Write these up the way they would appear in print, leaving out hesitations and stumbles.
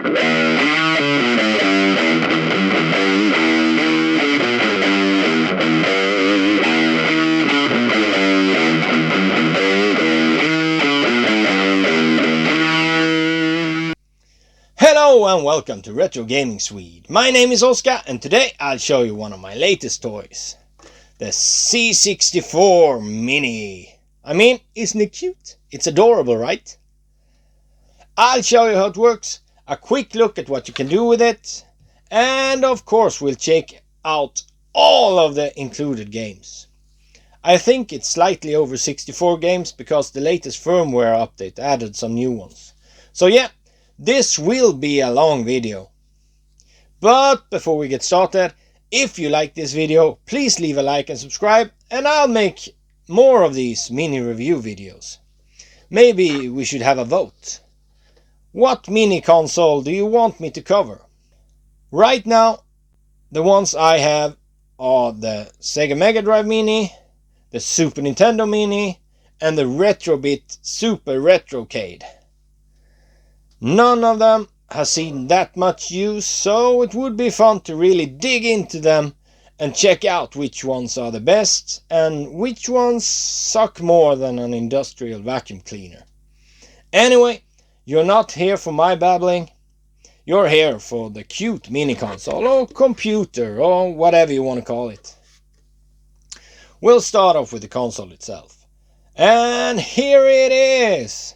Hello and welcome to Retro Gaming Swede. My name is Oskar and today I'll show you one of my latest toys. The C64 Mini. I mean, isn't it cute? It's adorable, right? I'll show you how it works, a quick look at what you can do with it, and of course we'll check out all of the included games. I think it's slightly over 64 games because the latest firmware update added some new ones. So yeah, this will be a long video. But before we get started, if you like this video, please leave a like and subscribe, and I'll make more of these mini review videos. Maybe we should have a vote. What mini console do you want me to cover? Right now, the ones I have are the Sega Mega Drive Mini, the Super Nintendo Mini, and the Retrobit Super Retrocade. None of them has seen that much use, so it would be fun to really dig into them and check out which ones are the best and which ones suck more than an industrial vacuum cleaner. Anyway, you're not here for my babbling. You're here for the cute mini console or computer or whatever you want to call it. We'll start off with the console itself. And here it is!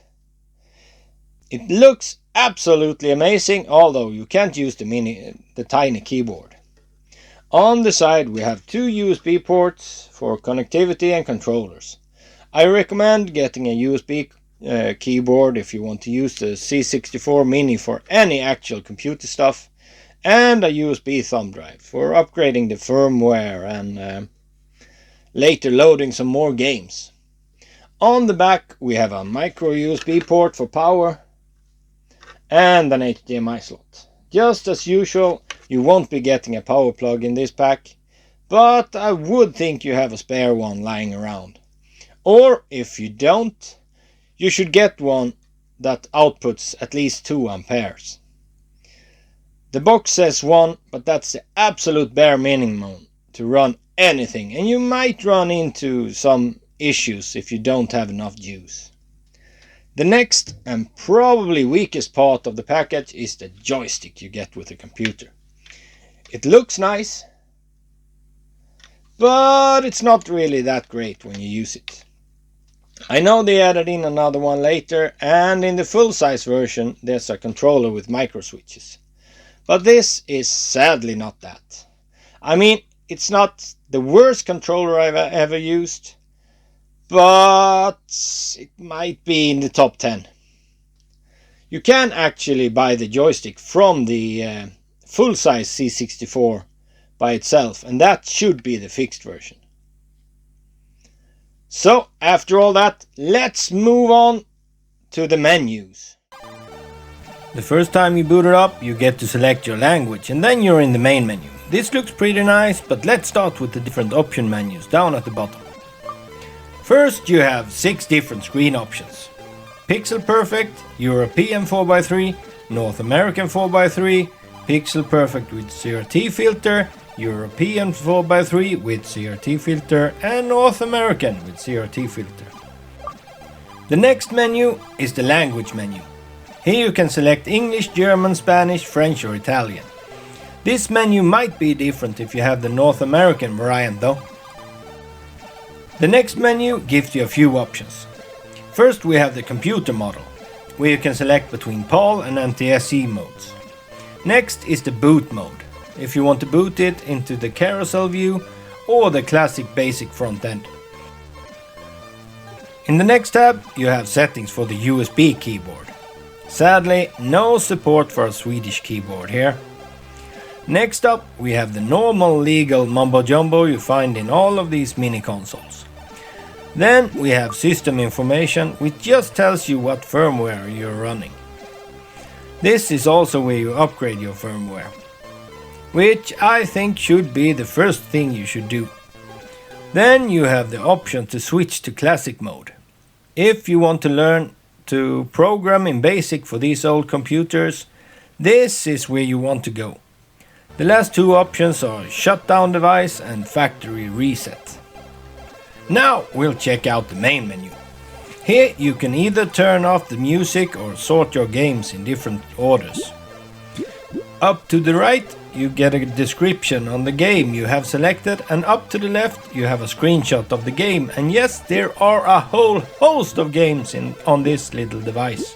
It looks absolutely amazing, although you can't use the tiny keyboard. On the side we have two USB ports for connectivity and controllers. I recommend getting a USB keyboard if you want to use the C64 Mini for any actual computer stuff, and a USB thumb drive for upgrading the firmware and later loading some more games. On the back we have a micro USB port for power and an HDMI slot. Just as usual, you won't be getting a power plug in this pack, but I would think you have a spare one lying around. Or if you don't, you should get one that outputs at least 2 amperes. The box says 1, but that's the absolute bare minimum to run anything, and you might run into some issues if you don't have enough juice. The next and probably weakest part of the package is the joystick you get with the computer. It looks nice, but it's not really that great when you use it. I know they added in another one later, and in the full-size version there's a controller with micro switches. But this is sadly not that. I mean, it's not the worst controller I've ever used, but it might be in the top 10. You can actually buy the joystick from the full-size C64 by itself, and that should be the fixed version. So after all that, let's move on to the menus. The first time you boot it up, you get to select your language, and then you're in the main menu. This looks pretty nice, but let's start with the different option menus down at the bottom. First you have 6 different screen options. Pixel Perfect, European 4x3, North American 4x3, Pixel Perfect with CRT filter, European 4x3 with CRT filter, and North American with CRT filter. The next menu is the language menu. Here you can select English, German, Spanish, French or Italian. This menu might be different if you have the North American variant though. The next menu gives you a few options. First we have the computer model, where you can select between PAL and NTSC modes. Next is the boot mode, if you want to boot it into the carousel view or the classic basic front end. In the next tab you have settings for the USB keyboard. Sadly, no support for a Swedish keyboard here. Next up we have the normal legal mumbo jumbo you find in all of these mini consoles. Then we have system information, which just tells you what firmware you're running. This is also where you upgrade your firmware, which I think should be the first thing you should do. Then you have the option to switch to classic mode. If you want to learn to program in BASIC for these old computers, This is where you want to go. The last two options are shutdown device and factory reset. Now we'll check out the main menu. Here you can either turn off the music or sort your games in different orders. Up to the right you get a description on the game you have selected, and up to the left you have a screenshot of the game, and yes, there are a whole host of games on this little device.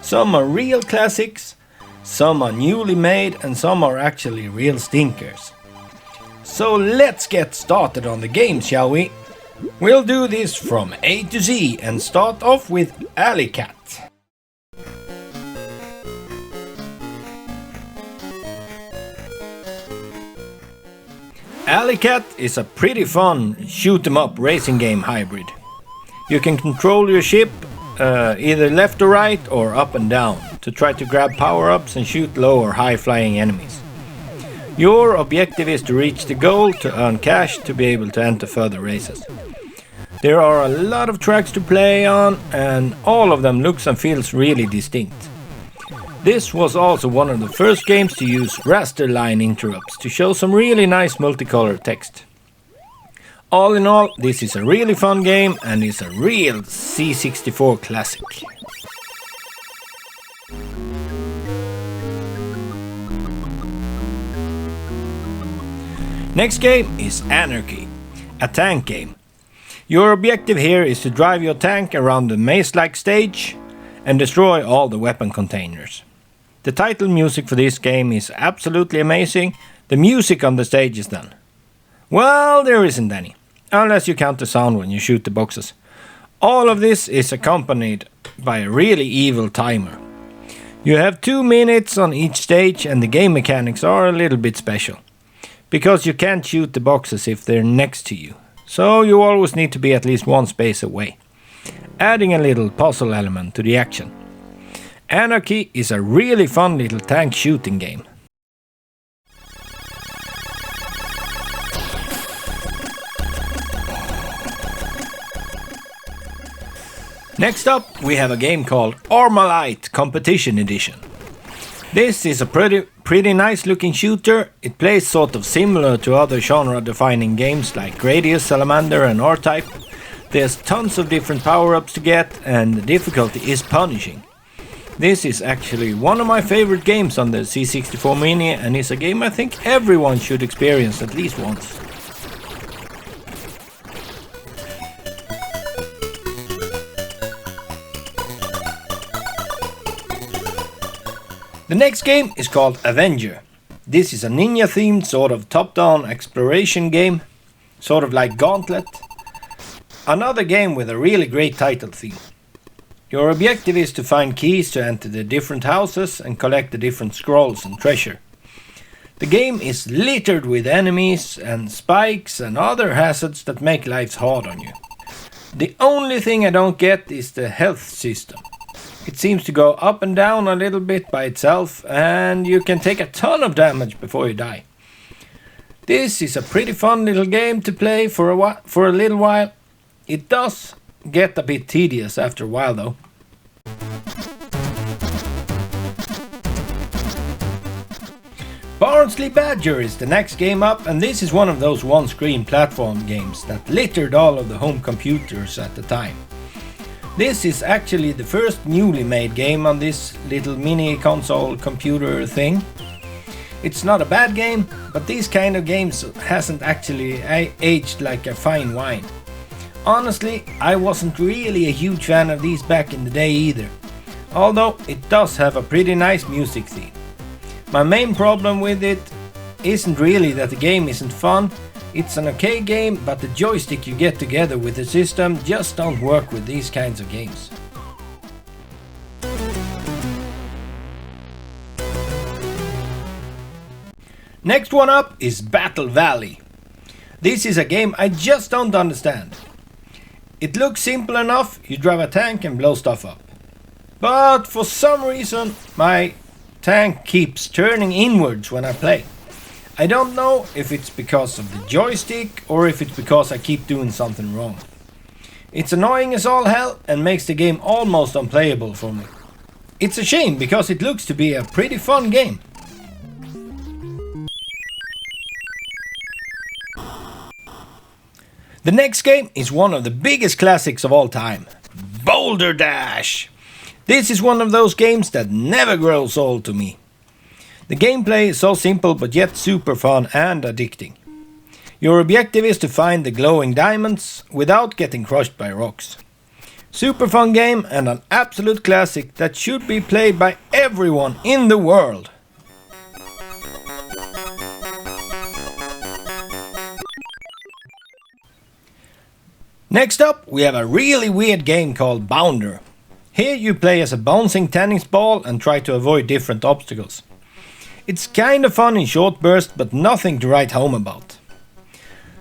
Some are real classics, some are newly made, and some are actually real stinkers. So let's get started on the game, shall we? We'll do this from A to Z and start off with Alley Cat. Alley Cat is a pretty fun shoot-em-up racing game hybrid. You can control your ship either left or right or up and down to try to grab power-ups and shoot low or high-flying enemies. Your objective is to reach the goal to earn cash to be able to enter further races. There are a lot of tracks to play on, and all of them looks and feels really distinct. This was also one of the first games to use raster line interrupts to show some really nice multicolor text. All in all, this is a really fun game and is a real C64 classic. Next game is Anarchy, a tank game. Your objective here is to drive your tank around the maze-like stage and destroy all the weapon containers. The title music for this game is absolutely amazing. The music on the stage is done. Well, there isn't any, unless you count the sound when you shoot the boxes. All of this is accompanied by a really evil timer. You have 2 minutes on each stage, and the game mechanics are a little bit special, because you can't shoot the boxes if they're next to you. So you always need to be at least one space away, adding a little puzzle element to the action. Anarchy is a really fun little tank shooting game. Next up we have a game called Armalite Competition Edition. This is a pretty nice looking shooter. It plays sort of similar to other genre defining games like Gradius, Salamander and R-Type. There's tons of different power-ups to get, and the difficulty is punishing. This is actually one of my favorite games on the C64 Mini, and is a game I think everyone should experience at least once. The next game is called Avengers. This is a ninja themed sort of top-down exploration game, sort of like Gauntlet. Another game with a really great title theme. Your objective is to find keys to enter the different houses and collect the different scrolls and treasure. The game is littered with enemies and spikes and other hazards that make life hard on you. The only thing I don't get is the health system. It seems to go up and down a little bit by itself, and you can take a ton of damage before you die. This is a pretty fun little game to play for a little while. It does get a bit tedious after a while though. Barnsley Badger is the next game up, and this is one of those one-screen platform games that littered all of the home computers at the time. This is actually the first newly made game on this little mini console computer thing. It's not a bad game, but these kind of games hasn't actually aged like a fine wine. Honestly, I wasn't really a huge fan of these back in the day either, although it does have a pretty nice music theme. My main problem with it isn't really that the game isn't fun. It's an okay game, but the joystick you get together with the system just don't work with these kinds of games. Next one up is Battle Valley. This is a game I just don't understand. It looks simple enough, you drive a tank and blow stuff up. But for some reason my tank keeps turning inwards when I play. I don't know if it's because of the joystick or if it's because I keep doing something wrong. It's annoying as all hell and makes the game almost unplayable for me. It's a shame because it looks to be a pretty fun game. The next game is one of the biggest classics of all time, Boulder Dash. This is one of those games that never grows old to me. The gameplay is so simple but yet super fun and addicting. Your objective is to find the glowing diamonds without getting crushed by rocks. Super fun game and an absolute classic that should be played by everyone in the world. Next up we have a really weird game called Bounder. Here you play as a bouncing tennis ball and try to avoid different obstacles. It's kinda fun in short bursts but nothing to write home about.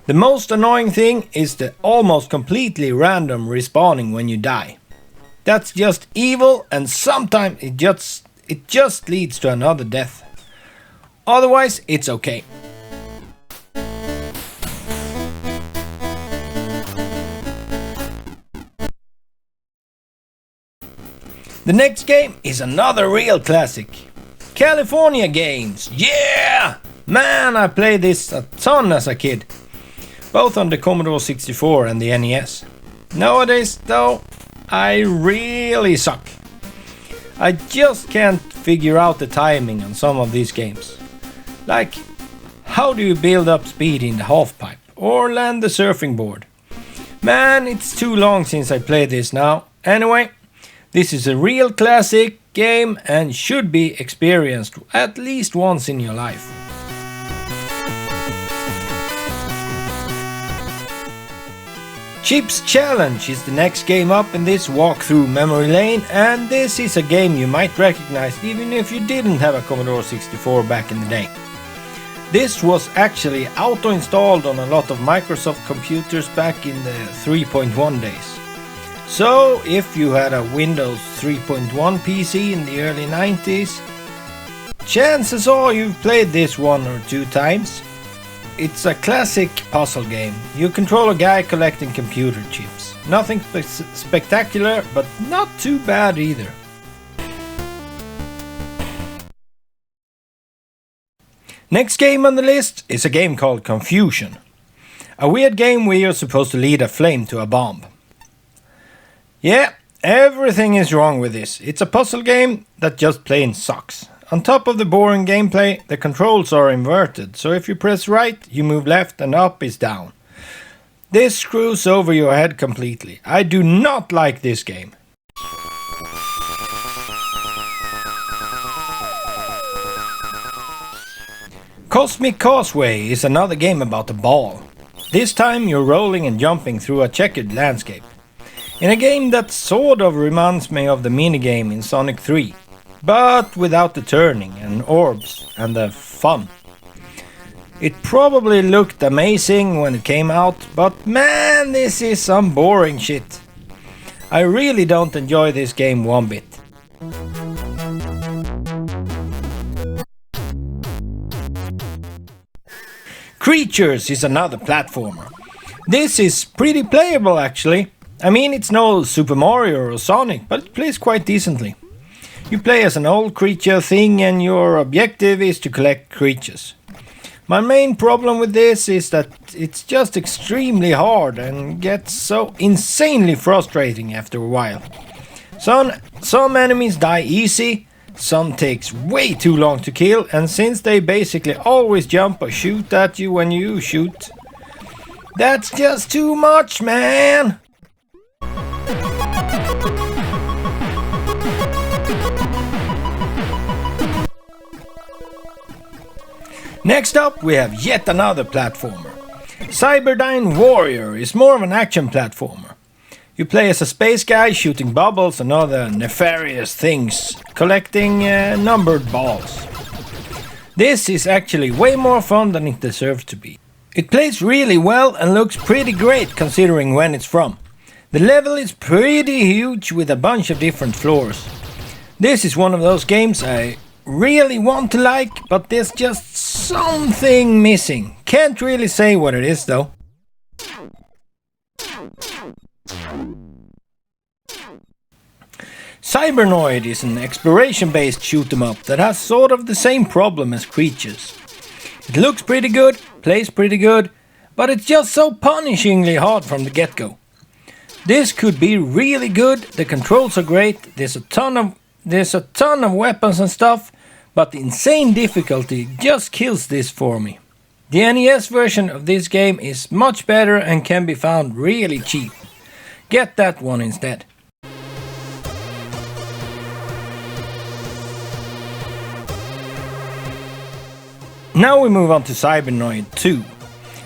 The most annoying thing is the almost completely random respawning when you die. That's just evil and sometimes it just leads to another death. Otherwise it's okay. The next game is another real classic. California Games, yeah! Man, I played this a ton as a kid. Both on the Commodore 64 and the NES. Nowadays though, I really suck. I just can't figure out the timing on some of these games. Like, how do you build up speed in the halfpipe or land the surfing board? Man, it's too long since I played this now. Anyway, this is a real classic game and should be experienced at least once in your life. Chip's Challenge is the next game up in this walkthrough memory lane, and this is a game you might recognize even if you didn't have a Commodore 64 back in the day. This was actually auto-installed on a lot of Microsoft computers back in the 3.1 days. So if you had a Windows 3.1 PC in the early 90s, chances are you've played this one or two times. It's a classic puzzle game. You control a guy collecting computer chips. Nothing spectacular, but not too bad either. Next game on the list is a game called Confusion. A weird game where you're supposed to lead a flame to a bomb. Yeah, everything is wrong with this. It's a puzzle game that just plain sucks. On top of the boring gameplay, the controls are inverted, so if you press right, you move left and up is down. This screws over your head completely. I do not like this game. Cosmic Causeway is another game about a ball. This time you're rolling and jumping through a checkered landscape. In a game that sort of reminds me of the minigame in Sonic 3, but without the turning and orbs and the fun. It probably looked amazing when it came out, but man, this is some boring shit. I really don't enjoy this game one bit. Creatures is another platformer. This is pretty playable actually. I mean, it's no Super Mario or Sonic, but it plays quite decently. You play as an old creature thing and your objective is to collect creatures. My main problem with this is that it's just extremely hard and gets so insanely frustrating after a while. Some enemies die easy, some takes way too long to kill, and since they basically always jump or shoot at you when you shoot, that's just too much, man! Next up we have yet another platformer. Cyberdyne Warrior is more of an action platformer. You play as a space guy shooting bubbles and other nefarious things, collecting numbered balls. This is actually way more fun than it deserves to be. It plays really well and looks pretty great considering when it's from. The level is pretty huge with a bunch of different floors. This is one of those games I really want to like, but there's just something missing. Can't really say what it is though. Cybernoid is an exploration-based shoot-em-up that has sort of the same problem as Creatures. It looks pretty good, plays pretty good, but it's just so punishingly hard from the get-go. This could be really good, the controls are great, there's a ton of weapons and stuff, but the insane difficulty just kills this for me. The NES version of this game is much better and can be found really cheap. Get that one instead. Now we move on to Cybernoid II.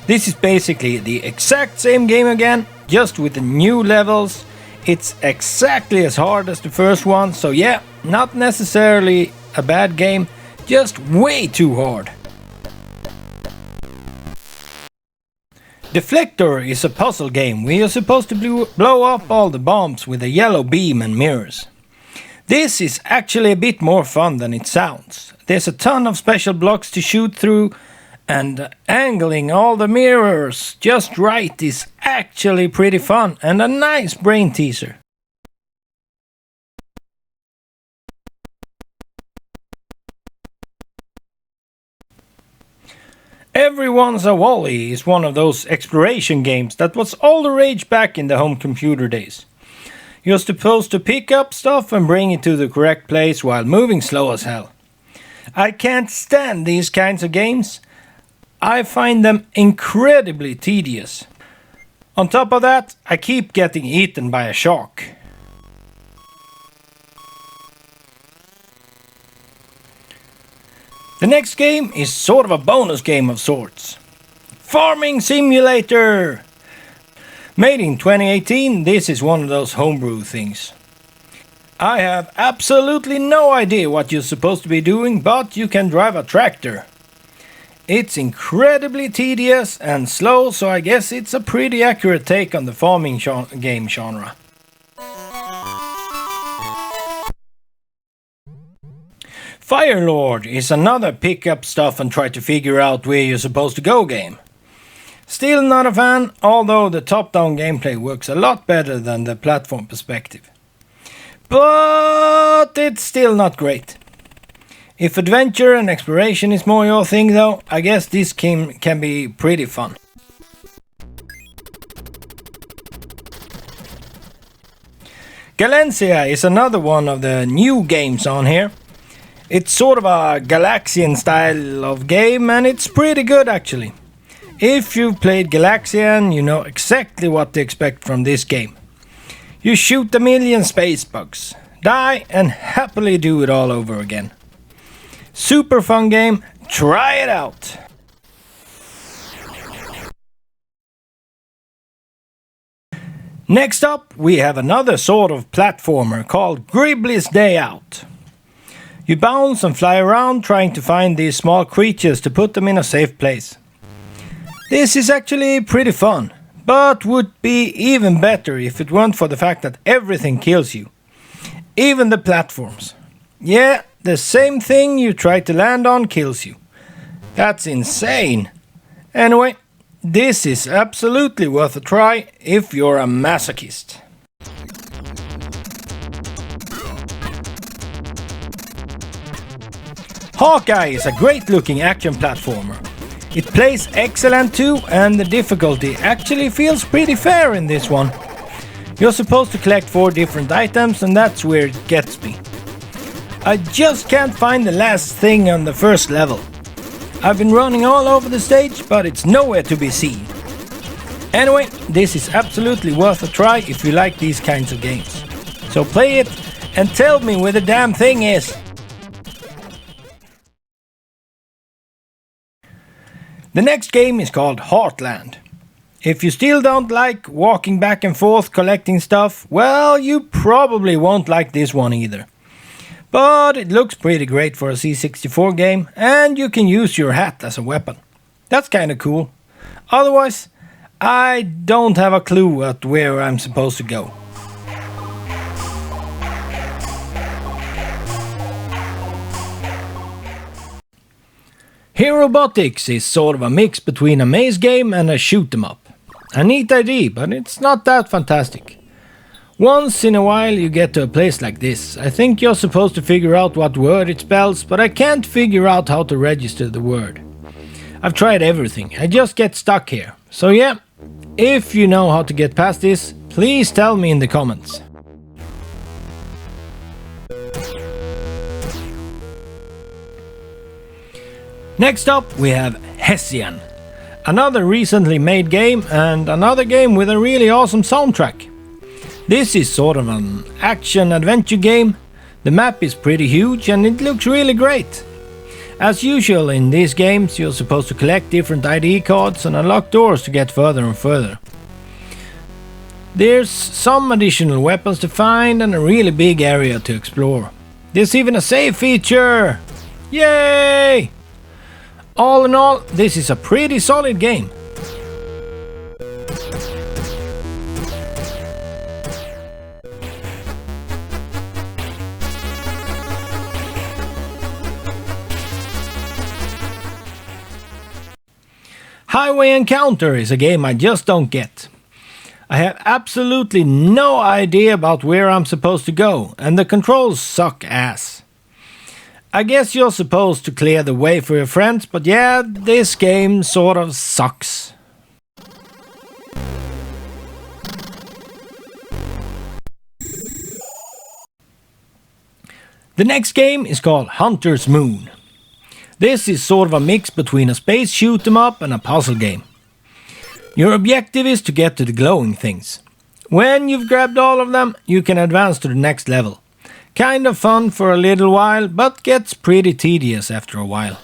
This is basically the exact same game again, just with the new levels. It's exactly as hard as the first one, so yeah, not necessarily a bad game, just way too hard. Deflector is a puzzle game where you're supposed to blow up all the bombs with a yellow beam and mirrors. This is actually a bit more fun than it sounds. There's a ton of special blocks to shoot through, and angling all the mirrors just right is actually pretty fun and a nice brain teaser. Everyone's a Wally is one of those exploration games that was all the rage back in the home computer days. You're supposed to pick up stuff and bring it to the correct place while moving slow as hell. I can't stand these kinds of games. I find them incredibly tedious. On top of that, I keep getting eaten by a shark. The next game is sort of a bonus game of sorts. Farming Simulator! Made in 2018, this is one of those homebrew things. I have absolutely no idea what you're supposed to be doing, but you can drive a tractor. It's incredibly tedious and slow, so I guess it's a pretty accurate take on the farming game genre. Firelord is another pick up stuff and try to figure out where you're supposed to go game. Still not a fan, although the top-down gameplay works a lot better than the platform perspective. But it's still not great. If adventure and exploration is more your thing though, I guess this game can be pretty fun. Galaxian is another one of the new games on here. It's sort of a Galaxian style of game and it's pretty good actually. If you've played Galaxian, you know exactly what to expect from this game. You shoot a million space bugs, die and happily do it all over again. Super fun game, try it out! Next up we have another sort of platformer called Bliss Day Out. You bounce and fly around trying to find these small creatures to put them in a safe place. This is actually pretty fun, but would be even better if it weren't for the fact that everything kills you. Even the platforms. Yeah, the same thing you try to land on kills you. That's insane. Anyway, this is absolutely worth a try if you're a masochist. Hawkeye is a great looking action platformer. It plays excellent too, and the difficulty actually feels pretty fair in this one. You're supposed to collect 4 different items and that's where it gets me. I just can't find the last thing on the first level. I've been running all over the stage, but it's nowhere to be seen. Anyway, this is absolutely worth a try if you like these kinds of games. So play it and tell me where the damn thing is. The next game is called Heartland. If you still don't like walking back and forth collecting stuff, well, you probably won't like this one either. But it looks pretty great for a C64 game, and you can use your hat as a weapon. That's kinda cool. Otherwise, I don't have a clue at where I'm supposed to go. Robotics is sort of a mix between a maze game and a shoot 'em up. A neat idea, but it's not that fantastic. Once in a while you get to a place like this. I think you're supposed to figure out what word it spells, but I can't figure out how to register the word. I've tried everything, I just get stuck here. So yeah, if you know how to get past this, please tell me in the comments. Next up we have Hessian. Another recently made game and another game with a really awesome soundtrack. This is sort of an action-adventure game. The map is pretty huge and it looks really great. As usual in these games, you're supposed to collect different ID cards and unlock doors to get further and further. There's some additional weapons to find and a really big area to explore. There's even a save feature! Yay! All in all, this is a pretty solid game. Highway Encounter is a game I just don't get. I have absolutely no idea about where I'm supposed to go, and the controls suck ass. I guess you're supposed to clear the way for your friends, but yeah, this game sort of sucks. The next game is called Hunter's Moon. This is sort of a mix between a space shoot 'em up and a puzzle game. Your objective is to get to the glowing things. When you've grabbed all of them, you can advance to the next level. Kind of fun for a little while, but gets pretty tedious after a while.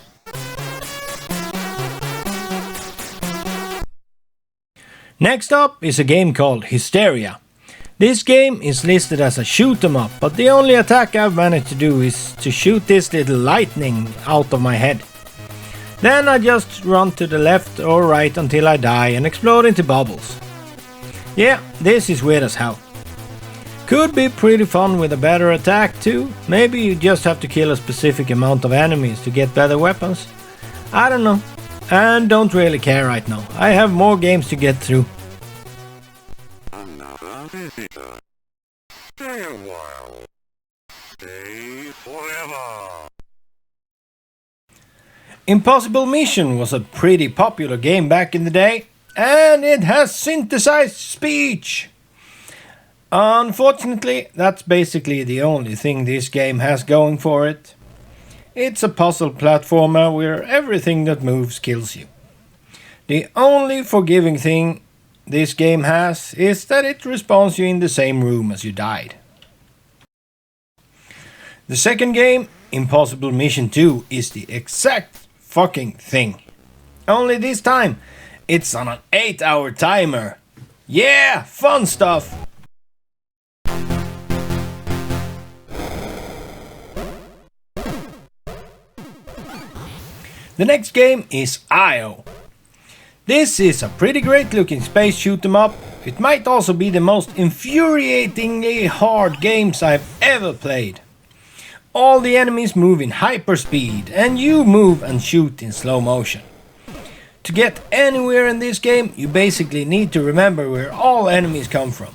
Next up is a game called Hysteria. This game is listed as a shoot 'em up, but the only attack I've managed to do is to shoot this little lightning out of my head. Then I just run to the left or right until I die and explode into bubbles. Yeah, this is weird as hell. Could be pretty fun with a better attack too. Maybe you just have to kill a specific amount of enemies to get better weapons. I don't know. And don't really care right now. I have more games to get through. Visitor. Stay a while. Stay forever. Impossible Mission was a pretty popular game back in the day, and it has synthesized speech. Unfortunately, that's basically the only thing this game has going for it. It's a puzzle platformer where everything that moves kills you. The only forgiving thing this game has is that it respawns you in the same room as you died. The second game, Impossible Mission 2, is the exact fucking thing. Only this time, it's on an 8-hour timer. Yeah, fun stuff! The next game is IO. This is a pretty great looking space shoot 'em up. It might also be the most infuriatingly hard games I've ever played. All the enemies move in hyperspeed and you move and shoot in slow motion. To get anywhere in this game, you basically need to remember where all enemies come from.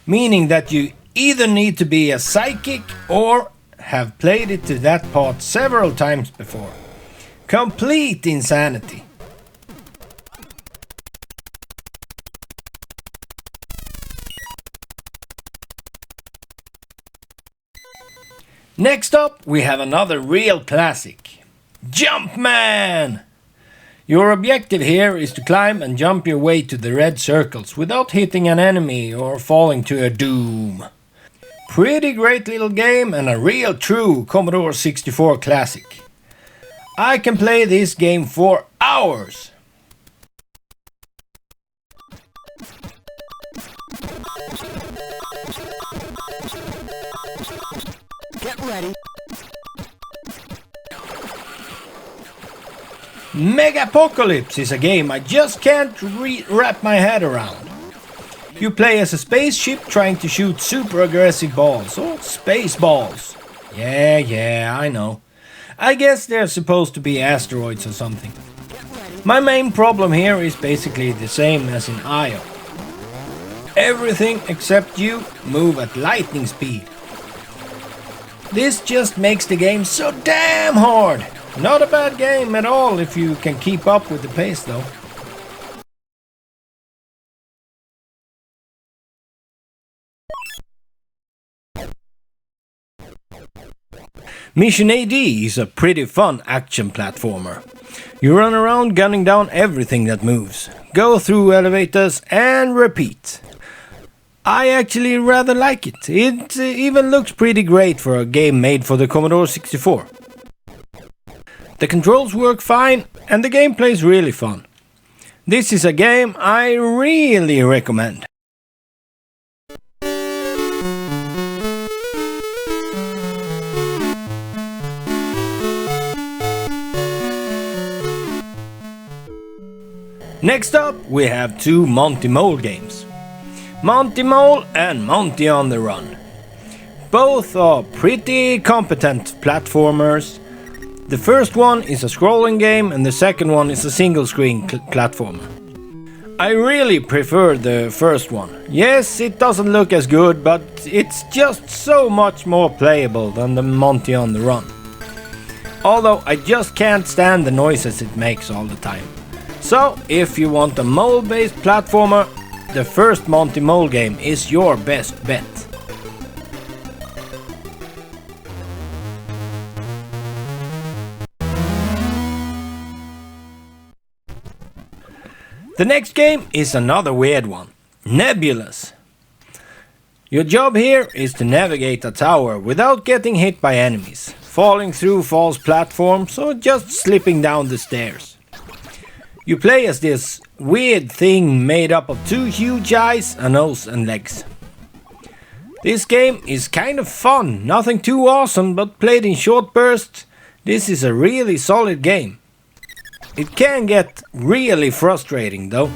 Meaning that you either need to be a psychic or have played it to that part several times before. Complete insanity. Next up, we have another real classic, Jumpman! Your objective here is to climb and jump your way to the red circles without hitting an enemy or falling to a doom. Pretty great little game and a real true Commodore 64 classic. I can play this game for hours. Get ready. Megapocalypse is a game I just can't wrap my head around. You play as a spaceship trying to shoot super aggressive balls, or space balls. Yeah, I know. I guess they're supposed to be asteroids or something. My main problem here is basically the same as in IO. everything except you move at lightning speed. This just makes the game so damn hard. Not a bad game at all if you can keep up with the pace though. Mission AD is a pretty fun action platformer. You run around gunning down everything that moves, go through elevators and repeat. I actually rather like it. It even looks pretty great for a game made for the Commodore 64. The controls work fine and the gameplay is really fun. This is a game I really recommend. Next up we have two Monty Mole games. Monty Mole and Monty on the Run. Both are pretty competent platformers. The first one is a scrolling game and the second one is a single screen platformer. I really prefer the first one. Yes, it doesn't look as good, but it's just so much more playable than the Monty on the Run. Although I just can't stand the noises it makes all the time. So, if you want a mole-based platformer, the first Monty Mole game is your best bet. The next game is another weird one, Nebulous. Your job here is to navigate a tower without getting hit by enemies, falling through false platforms or just slipping down the stairs. You play as this weird thing made up of two huge eyes, a nose and legs. This game is kind of fun, nothing too awesome, but played in short bursts, this is a really solid game. It can get really frustrating though.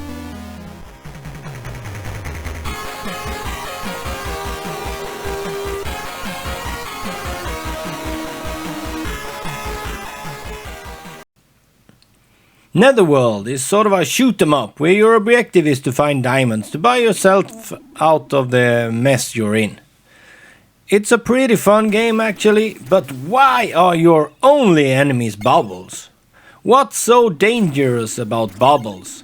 Netherworld is sort of a shoot 'em up where your objective is to find diamonds to buy yourself out of the mess you're in. It's a pretty fun game actually, but why are your only enemies bubbles? What's so dangerous about bubbles?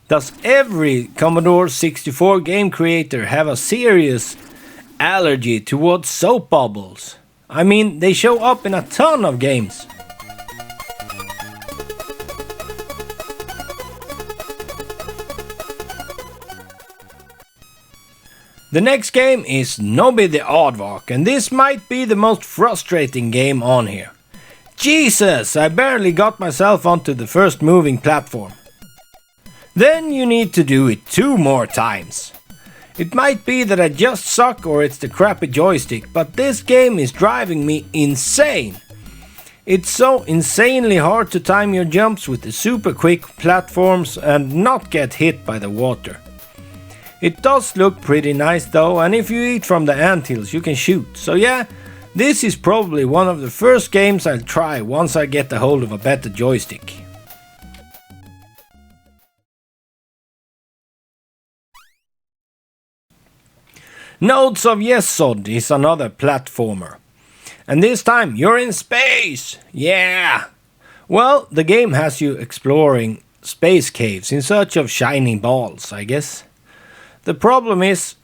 Does every Commodore 64 game creator have a serious allergy towards soap bubbles? I mean, they show up in a ton of games. The next game is Nobby the Aardvark, and this might be the most frustrating game on here. Jesus, I barely got myself onto the first moving platform. Then you need to do it 2 more times. It might be that I just suck or it's the crappy joystick, but this game is driving me insane. It's so insanely hard to time your jumps with the super quick platforms and not get hit by the water. It does look pretty nice though, and if you eat from the anthills you can shoot. So yeah, this is probably one of the first games I'll try once I get a hold of a better joystick. Nodes of Yesson is another platformer. And this time you're in space! Yeah! Well, the game has you exploring space caves in search of shining balls, I guess. The problem is,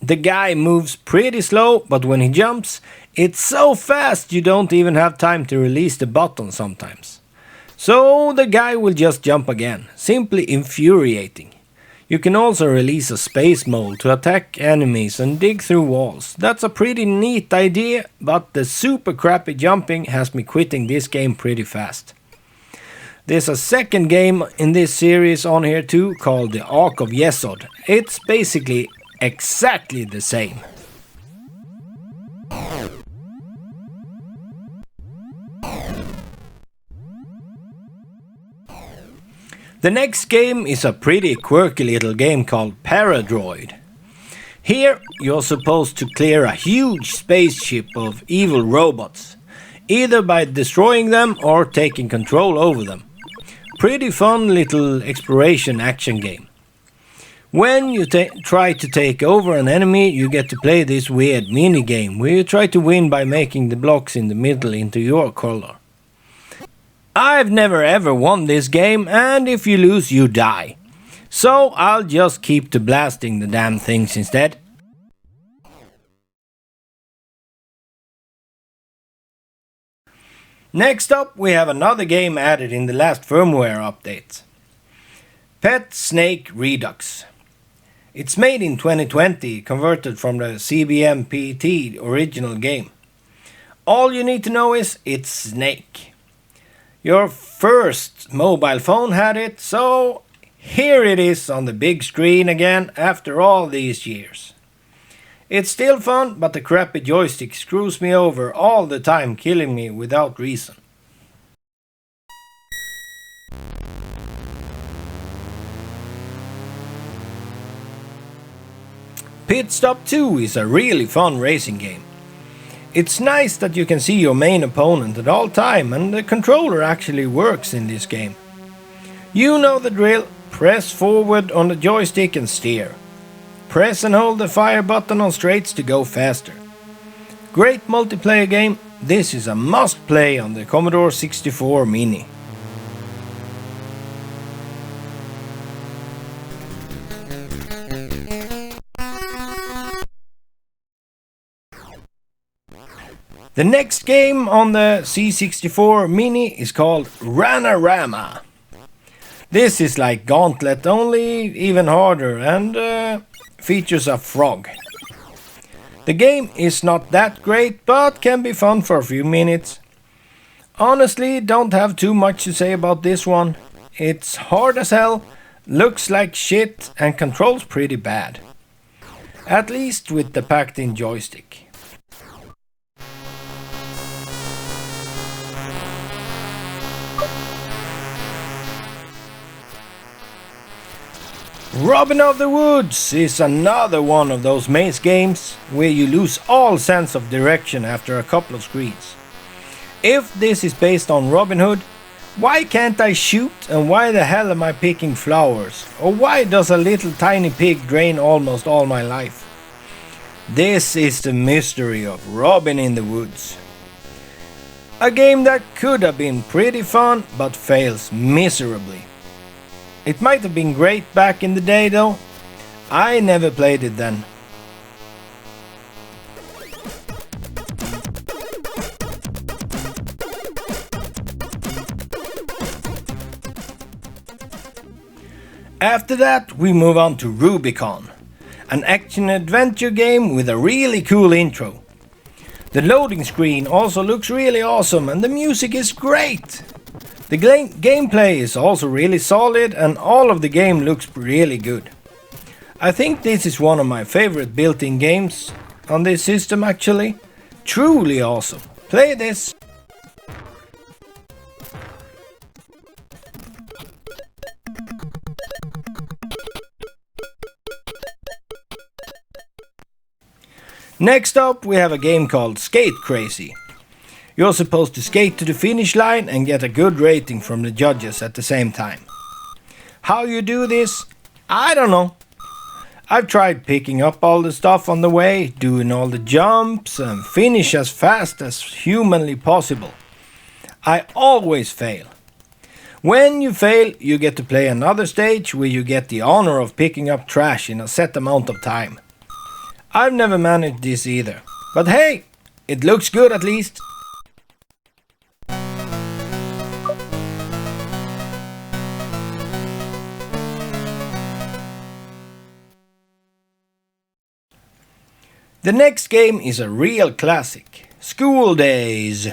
the guy moves pretty slow, but when he jumps, it's so fast you don't even have time to release the button sometimes. So the guy will just jump again, simply infuriating. You can also release a space mole to attack enemies and dig through walls. That's a pretty neat idea, but the super crappy jumping has me quitting this game pretty fast. There's a second game in this series on here too, called the Ark of Yesson. It's basically exactly the same. The next game is a pretty quirky little game called Paradroid. Here you're supposed to clear a huge spaceship of evil robots, either by destroying them or taking control over them. Pretty fun little exploration action game. When you try to take over an enemy, you get to play this weird mini-game where you try to win by making the blocks in the middle into your color. I've never ever won this game, and if you lose you die. So I'll just keep to blasting the damn things instead. Next up we have another game added in the last firmware update. Pet Snake Redux. It's made in 2020, converted from the CBM-PT original game. All you need to know is it's Snake. Your first mobile phone had it, so here it is on the big screen again after all these years. It's still fun, but the crappy joystick screws me over all the time, killing me without reason. Pit Stop 2 is a really fun racing game. It's nice that you can see your main opponent at all time, and the controller actually works in this game. You know the drill, press forward on the joystick and steer. Press and hold the fire button on straights to go faster. Great multiplayer game, this is a must play on the Commodore 64 Mini. The next game on the C64 Mini is called Nararama. This is like Gauntlet, only even harder, and features a frog. The game is not that great, but can be fun for a few minutes. Honestly, don't have too much to say about this one. It's hard as hell, looks like shit, and controls pretty bad. At least with the packed-in joystick. Robin of the Woods is another one of those maze games where you lose all sense of direction after a couple of screens. If this is based on Robin Hood, why can't I shoot, and why the hell am I picking flowers? Or why does a little tiny pig drain almost all my life? This is the mystery of Robin in the Woods. A game that could have been pretty fun but fails miserably. It might have been great back in the day though. I never played it then. After that we move on to Rubicon, an action-adventure game with a really cool intro. The loading screen also looks really awesome and the music is great. The gameplay is also really solid and all of the game looks really good. I think this is one of my favorite built-in games on this system actually. Truly awesome. Play this! Next up we have a game called Skate Crazy. You're supposed to skate to the finish line and get a good rating from the judges at the same time. How you do this? I don't know. I've tried picking up all the stuff on the way, doing all the jumps and finish as fast as humanly possible. I always fail. When you fail, you get to play another stage where you get the honor of picking up trash in a set amount of time. I've never managed this either, but hey, it looks good at least. The next game is a real classic, School Days.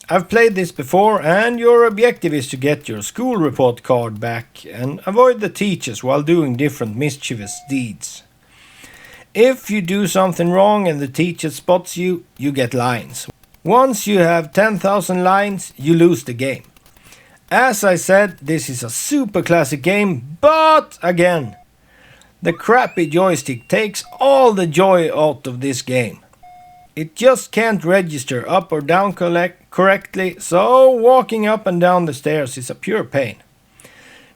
I've played this before and your objective is to get your school report card back and avoid the teachers while doing different mischievous deeds. If you do something wrong and the teacher spots you, you get lines. Once you have 10,000 lines, you lose the game. As I said, this is a super classic game, but again, the crappy joystick takes all the joy out of this game. It just can't register up or down correctly, so walking up and down the stairs is a pure pain.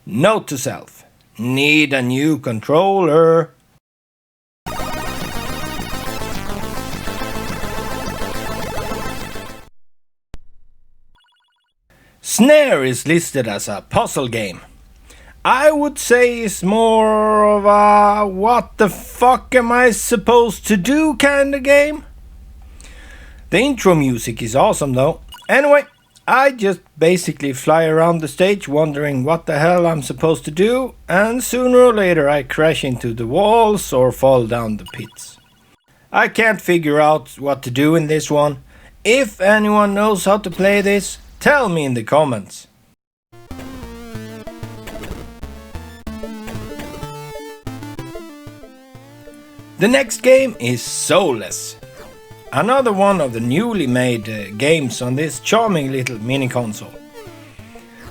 Note to self, Need a new controller. Snare is listed as a puzzle game. I would say it's more of a what the fuck am I supposed to do kind of game. The intro music is awesome though. Anyway, I just basically fly around the stage wondering what the hell I'm supposed to do, and sooner or later I crash into the walls or fall down the pits. I can't figure out what to do in this one. If anyone knows how to play this, tell me in the comments. The next game is Soulless. Another one of the newly made games on this charming little mini console.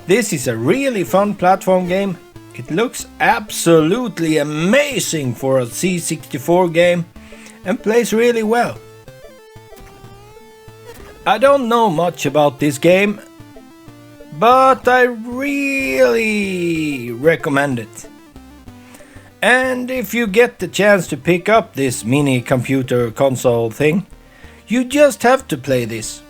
This is a really fun platform game. It looks absolutely amazing for a C64 game and plays really well. I don't know much about this game, but I really recommend it. And if you get the chance to pick up this mini computer console thing, you just have to play this.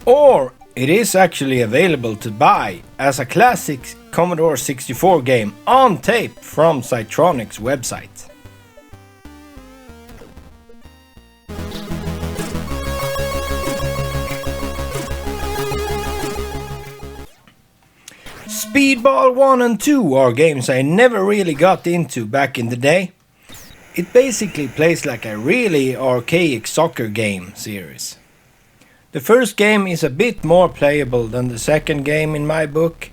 Or it is actually available to buy as a classic Commodore 64 game on tape from Cytronic's website. Speedball 1 and 2 are games I never really got into back in the day. It basically plays like a really archaic soccer game series. The first game is a bit more playable than the second game in my book,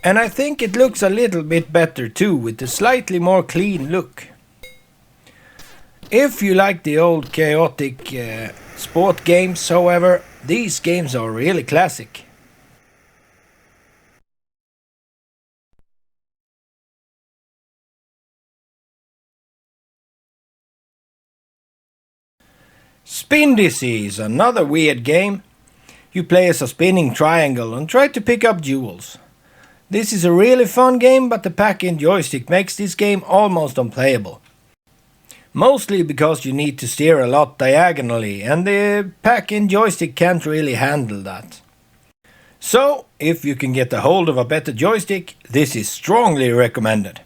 and I think it looks a little bit better too, with a slightly more clean look. If you like the old chaotic sport games, however, these games are really classic. Spin Dizzy is another weird game. You play as a spinning triangle and try to pick up jewels. This is a really fun game, but the pack-in joystick makes this game almost unplayable. Mostly because you need to steer a lot diagonally, and the pack-in joystick can't really handle that. So, if you can get a hold of a better joystick, this is strongly recommended.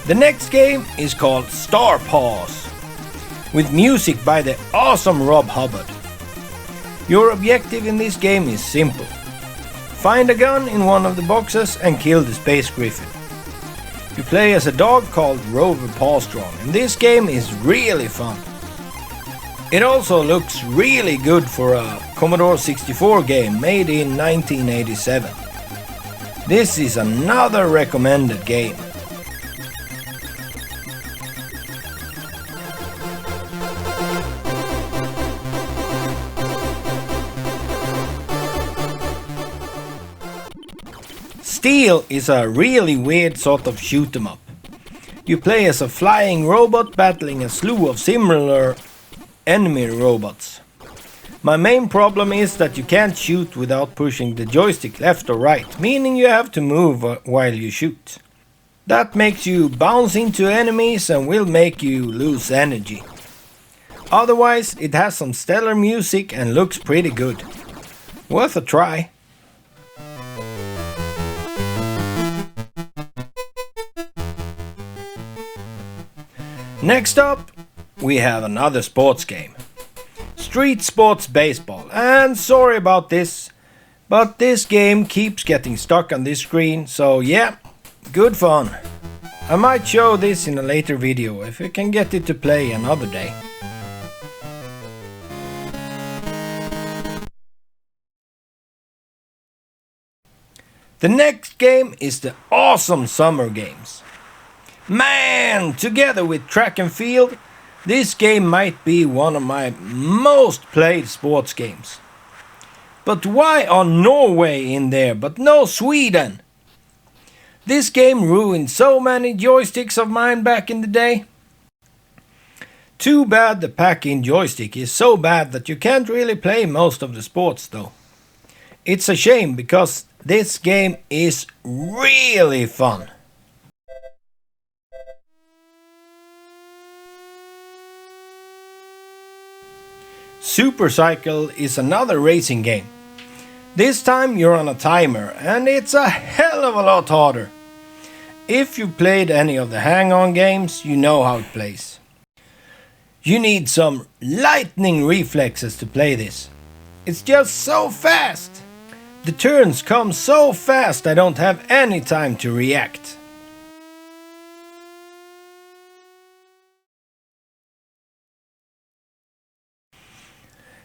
The next game is called Star Paws, with music by the awesome Rob Hubbard. Your objective in this game is simple. Find a gun in one of the boxes and kill the Space Griffin. You play as a dog called Rover Pawstrong, and this game is really fun. It also looks really good for a Commodore 64 game made in 1987. This is another recommended game. Steel is a really weird sort of shoot 'em up. You play as a flying robot battling a slew of similar enemy robots. My main problem is that you can't shoot without pushing the joystick left or right, meaning you have to move while you shoot. That makes you bounce into enemies and will make you lose energy. Otherwise, it has some stellar music and looks pretty good. Worth a try. Next up, we have another sports game. Street Sports Baseball, and sorry about this, but this game keeps getting stuck on this screen, so yeah, good fun. I might show this in a later video if I can get it to play another day. The next game is the awesome Summer Games. Man, together with track and field, this game might be one of my most played sports games. But why are Norway in there but no Sweden? This game ruined so many joysticks of mine back in the day. Too bad the pack-in joystick is so bad that you can't really play most of the sports though. It's a shame because this game is really fun. Supercycle is another racing game. This time you're on a timer and it's a hell of a lot harder. If you played any of the hang-on games, you know how it plays. You need some lightning reflexes to play this. It's just so fast. The turns come so fast I don't have any time to react.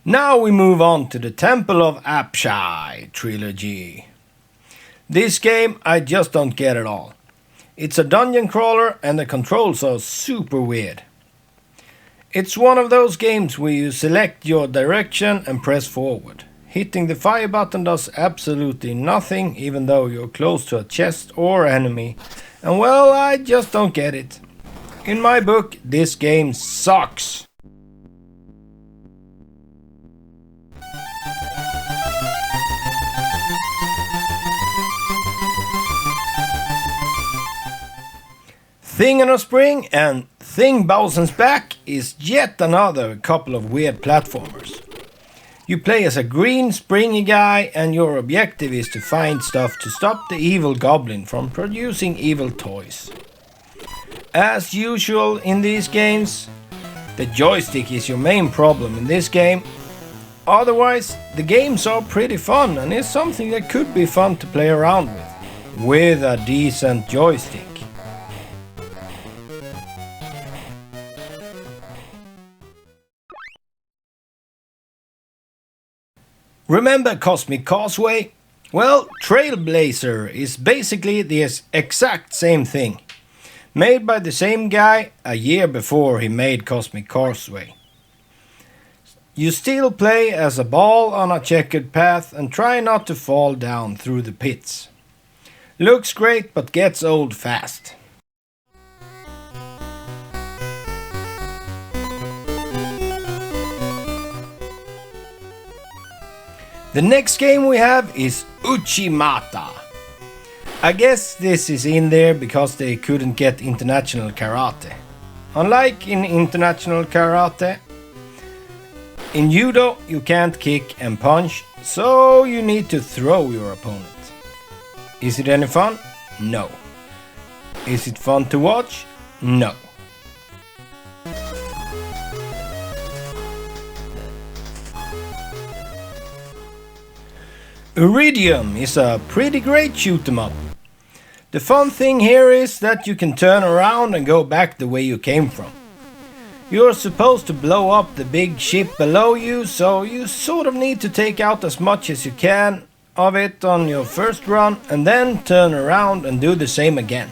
Now we move on to the Temple of Apshai trilogy. This game I just don't get at all. It's a dungeon crawler and the controls are super weird. It's one of those games where you select your direction and press forward. Hitting the fire button does absolutely nothing even though you're close to a chest or enemy. And well, I just don't get it. In my book, this game sucks. Thing in a Spring and Thing Bowsens Back is yet another couple of weird platformers. You play as a green springy guy and your objective is to find stuff to stop the evil goblin from producing evil toys. As usual in these games, the joystick is your main problem in this game. Otherwise, the games are pretty fun and is something that could be fun to play around with a decent joystick. Remember Cosmic Causeway? Well, Trailblazer is basically the exact same thing. Made by the same guy a year before he made Cosmic Causeway. You still play as a ball on a checkered path and try not to fall down through the pits. Looks great but gets old fast. The next game we have is Uchimata. I guess this is in there because they couldn't get international karate. Unlike in international karate, in judo you can't kick and punch, so you need to throw your opponent. Is it any fun? No. Is it fun to watch? No. Iridium is a pretty great shoot 'em up. The fun thing here is that you can turn around and go back the way you came from. You're supposed to blow up the big ship below you, so you sort of need to take out as much as you can of it on your first run and then turn around and do the same again.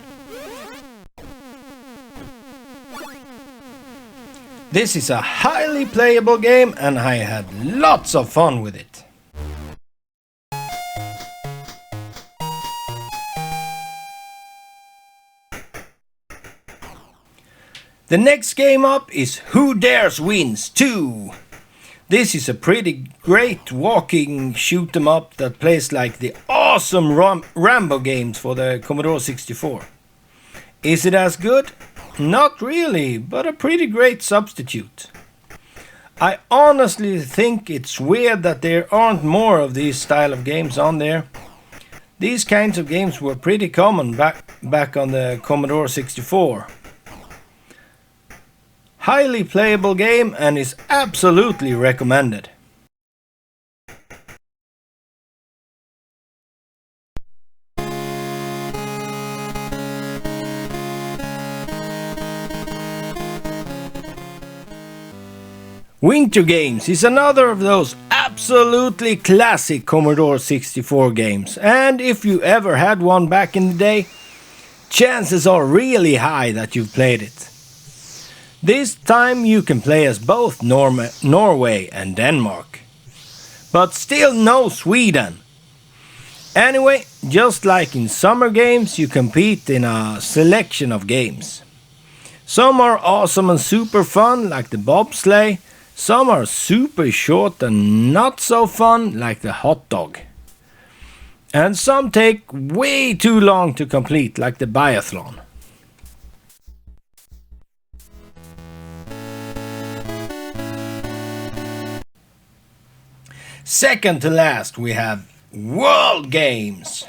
This is a highly playable game and I had lots of fun with it. The next game up is Who Dares Wins 2. This is a pretty great walking shoot 'em up that plays like the awesome Rambo games for the Commodore 64. Is it as good? Not really, but a pretty great substitute. I honestly think it's weird that there aren't more of these style of games on there. These kinds of games were pretty common back on the Commodore 64. Highly playable game and is absolutely recommended. Winter Games is another of those absolutely classic Commodore 64 games, and if you ever had one back in the day, chances are really high that you've played it. This time you can play as both Norway and Denmark. But still no Sweden. Anyway, just like in summer games, you compete in a selection of games. Some are awesome and super fun, like the bobsleigh. Some are super short and not so fun, like the hot dog. And some take way too long to complete, like the biathlon. Second to last, we have World Games.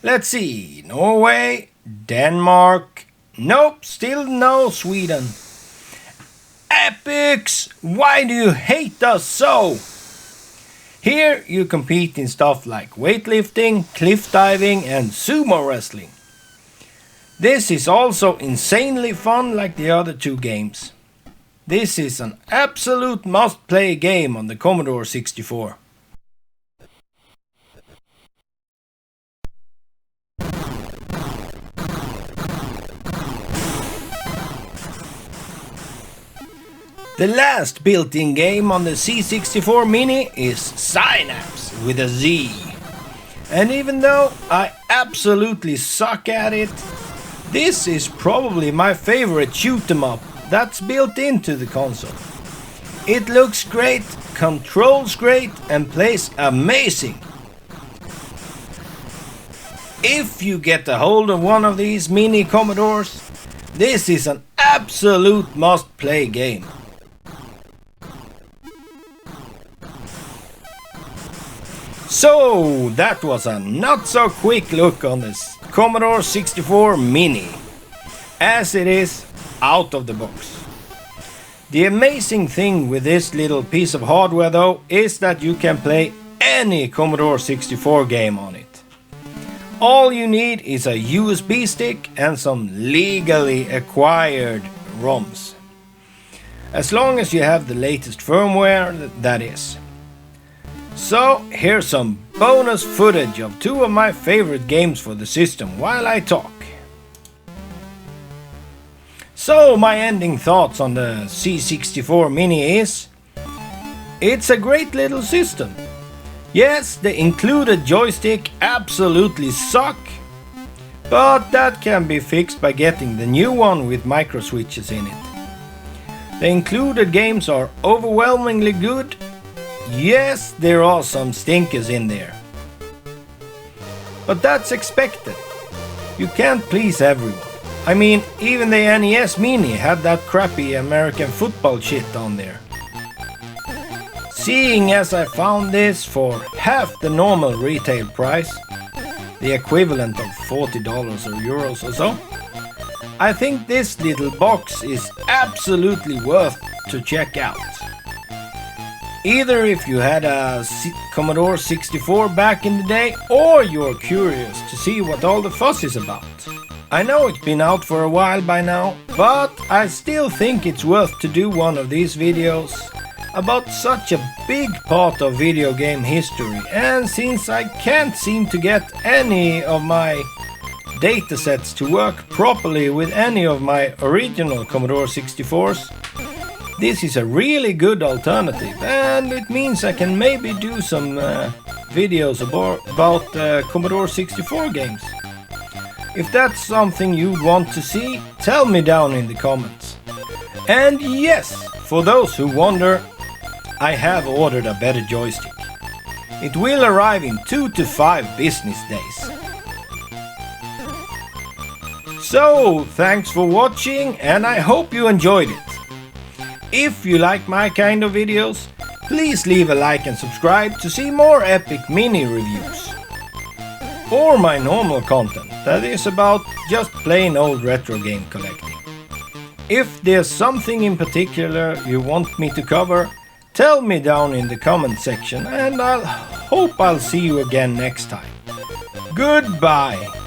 Let's see, Norway, Denmark, nope, still no Sweden. Epics, why do you hate us so? Here you compete in stuff like weightlifting, cliff diving and sumo wrestling. This is also insanely fun like the other two games. This is an absolute must-play game on the Commodore 64. The last built-in game on the C64 Mini is Synapse with a Z. And even though I absolutely suck at it, this is probably my favorite shoot 'em up that's built into the console. It looks great, controls great and plays amazing. If you get a hold of one of these mini Commodores, this is an absolute must-play game. So that was a not so quick look on this Commodore 64 Mini, as it is out of the box. The amazing thing with this little piece of hardware though is that you can play any Commodore 64 game on it. All you need is a USB stick and some legally acquired ROMs. As long as you have the latest firmware, that is. So here's some bonus footage of two of my favorite games for the system while I talk. So my ending thoughts on the C64 Mini is: it's a great little system. Yes, the included joystick absolutely suck, but that can be fixed by getting the new one with micro switches in it. The included games are overwhelmingly good. Yes, there are some stinkers in there. But that's expected. You can't please everyone. I mean, even the NES Mini had that crappy American football shit on there. Seeing as I found this for half the normal retail price, the equivalent of $40 or euros or so, I think this little box is absolutely worth to check out. Either if you had a Commodore 64 back in the day, or you're curious to see what all the fuss is about. I know it's been out for a while by now, but I still think it's worth to do one of these videos about such a big part of video game history, and since I can't seem to get any of my datasets to work properly with any of my original Commodore 64s, this is a really good alternative, and it means I can maybe do some videos about Commodore 64 games. If that's something you'd want to see, tell me down in the comments. And yes, for those who wonder, I have ordered a better joystick. It will arrive in 2 to 5 business days. So, thanks for watching, and I hope you enjoyed it. If you like my kind of videos, please leave a like and subscribe to see more epic mini reviews. Or my normal content, that is about just plain old retro game collecting. If there's something in particular you want me to cover, tell me down in the comment section, and I'll hope I'll see you again next time. Goodbye!